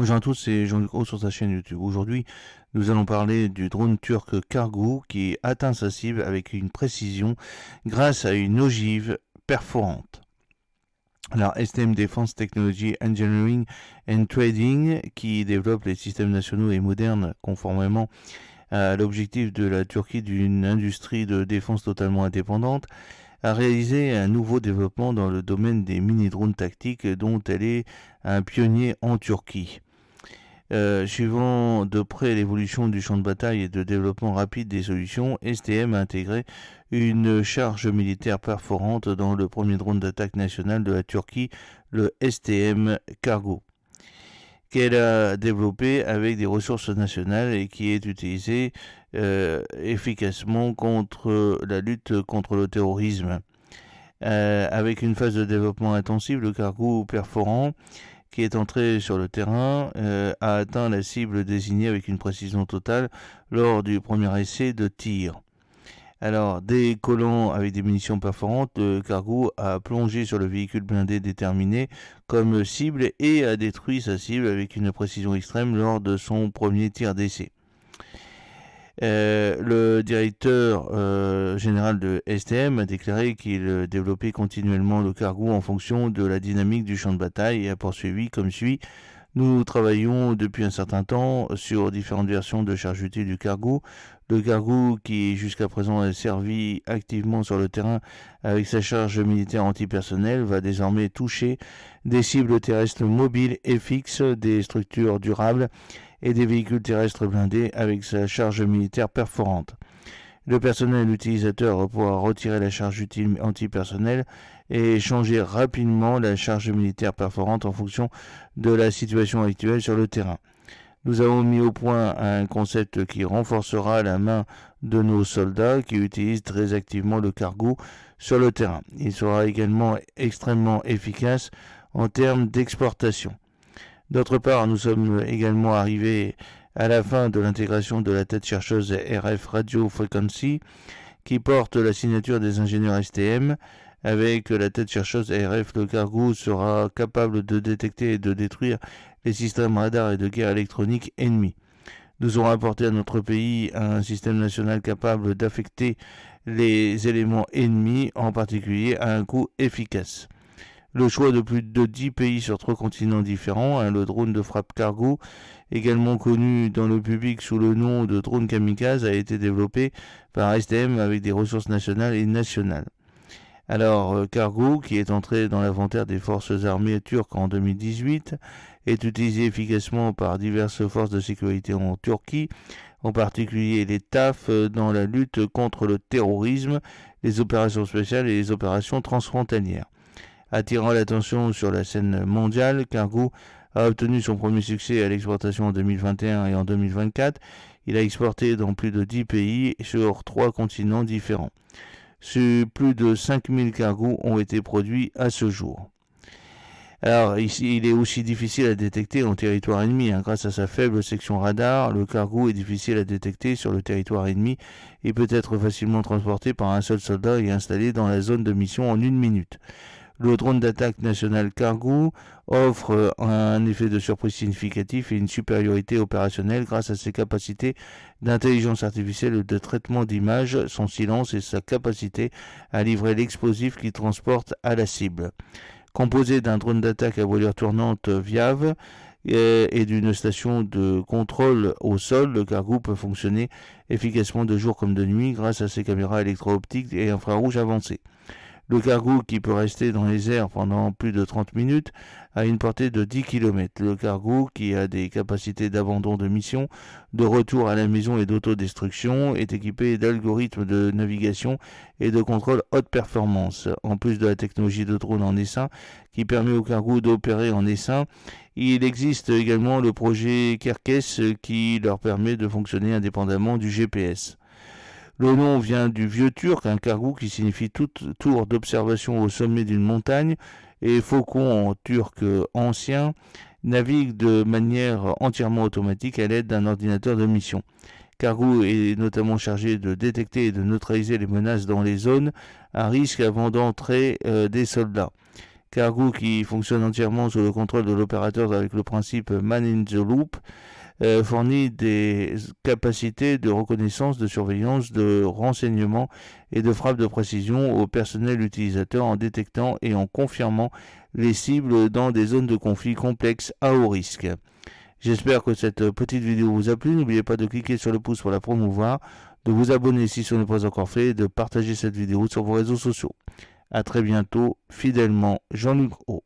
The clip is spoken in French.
Bonjour à tous, c'est Jean-Luc Roux sur sa chaîne YouTube. Aujourd'hui, nous allons parler du drone turc Kargoo qui atteint sa cible avec une précision grâce à une ogive perforante. Alors, STM Defense Technology Engineering and Trading, qui développe les systèmes nationaux et modernes conformément à l'objectif de la Turquie d'une industrie de défense totalement indépendante, a réalisé un nouveau développement dans le domaine des mini-drones tactiques dont elle est un pionnier en Turquie. Suivant de près l'évolution du champ de bataille et de développement rapide des solutions, STM a intégré une charge militaire perforante dans le premier drone d'attaque national de la Turquie, le STM Kargo, qu'elle a développé avec des ressources nationales et qui est utilisé efficacement contre la lutte contre le terrorisme. Avec une phase de développement intensive, le Kargo perforant qui est entré sur le terrain, a atteint la cible désignée avec une précision totale lors du premier essai de tir. Alors, décollant avec des munitions perforantes, le Kargo a plongé sur le véhicule blindé déterminé comme cible et a détruit sa cible avec une précision extrême lors de son premier tir d'essai. Le directeur général de STM a déclaré qu'il développait continuellement le Kargo en fonction de la dynamique du champ de bataille et a poursuivi comme suit. Nous travaillons depuis un certain temps sur différentes versions de charge utile du Kargo. Le Kargo, qui jusqu'à présent a servi activement sur le terrain avec sa charge militaire antipersonnelle, va désormais toucher des cibles terrestres mobiles et fixes, des structures durables et des véhicules terrestres blindés avec sa charge militaire perforante. Le personnel utilisateur pourra retirer la charge utile antipersonnelle et changer rapidement la charge militaire perforante en fonction de la situation actuelle sur le terrain. Nous avons mis au point un concept qui renforcera la main de nos soldats qui utilisent très activement le Kargo sur le terrain. Il sera également extrêmement efficace en termes d'exportation. D'autre part, nous sommes également arrivés à la fin de l'intégration de la tête chercheuse RF Radio Frequency qui porte la signature des ingénieurs STM. Avec la tête chercheuse RF, le Kargo sera capable de détecter et de détruire les systèmes radars et de guerre électronique ennemis. Nous aurons apporté à notre pays un système national capable d'affecter les éléments ennemis, en particulier à un coût efficace. Le choix de plus de 10 pays sur 3 continents différents, le drone de frappe Kargo, également connu dans le public sous le nom de drone kamikaze, a été développé par STM avec des ressources nationales et nationales. Alors, Kargo, qui est entré dans l'inventaire des forces armées turques en 2018, est utilisé efficacement par diverses forces de sécurité en Turquie, en particulier les TAF, dans la lutte contre le terrorisme, les opérations spéciales et les opérations transfrontalières. Attirant l'attention sur la scène mondiale, Kargo a obtenu son premier succès à l'exportation en 2021 et en 2024. Il a exporté dans plus de 10 pays sur 3 continents différents. Plus de 5000 Kargos ont été produits à ce jour. Alors, ici, il est aussi difficile à détecter en territoire ennemi. Grâce à sa faible section radar, le Kargo est difficile à détecter sur le territoire ennemi et peut être facilement transporté par un seul soldat et installé dans la zone de mission en 1 minute. Le drone d'attaque national Kargo offre un effet de surprise significatif et une supériorité opérationnelle grâce à ses capacités d'intelligence artificielle et de traitement d'images, son silence et sa capacité à livrer l'explosif qu'il transporte à la cible. Composé d'un drone d'attaque à voilure tournante VIAV et d'une station de contrôle au sol, le Kargo peut fonctionner efficacement de jour comme de nuit grâce à ses caméras électro-optiques et infrarouges avancées. Le Kargo, qui peut rester dans les airs pendant plus de 30 minutes, a une portée de 10 km. Le Kargo, qui a des capacités d'abandon de mission, de retour à la maison et d'autodestruction, est équipé d'algorithmes de navigation et de contrôle haute performance. En plus de la technologie de drone en essaim, qui permet au Kargo d'opérer en essaim, il existe également le projet Kerkes qui leur permet de fonctionner indépendamment du GPS. Le nom vient du vieux turc, un Kargo qui signifie tour d'observation au sommet d'une montagne, et faucon en turc ancien, navigue de manière entièrement automatique à l'aide d'un ordinateur de mission. Kargo est notamment chargé de détecter et de neutraliser les menaces dans les zones à risque avant d'entrer des soldats. Cargo qui fonctionne entièrement sous le contrôle de l'opérateur avec le principe Man in the Loop, fournit des capacités de reconnaissance, de surveillance, de renseignement et de frappe de précision au personnel utilisateur en détectant et en confirmant les cibles dans des zones de conflit complexes à haut risque. J'espère que cette petite vidéo vous a plu. N'oubliez pas de cliquer sur le pouce pour la promouvoir, de vous abonner si ce n'est pas encore fait et de partager cette vidéo sur vos réseaux sociaux. A très bientôt, fidèlement, Jean-Luc O.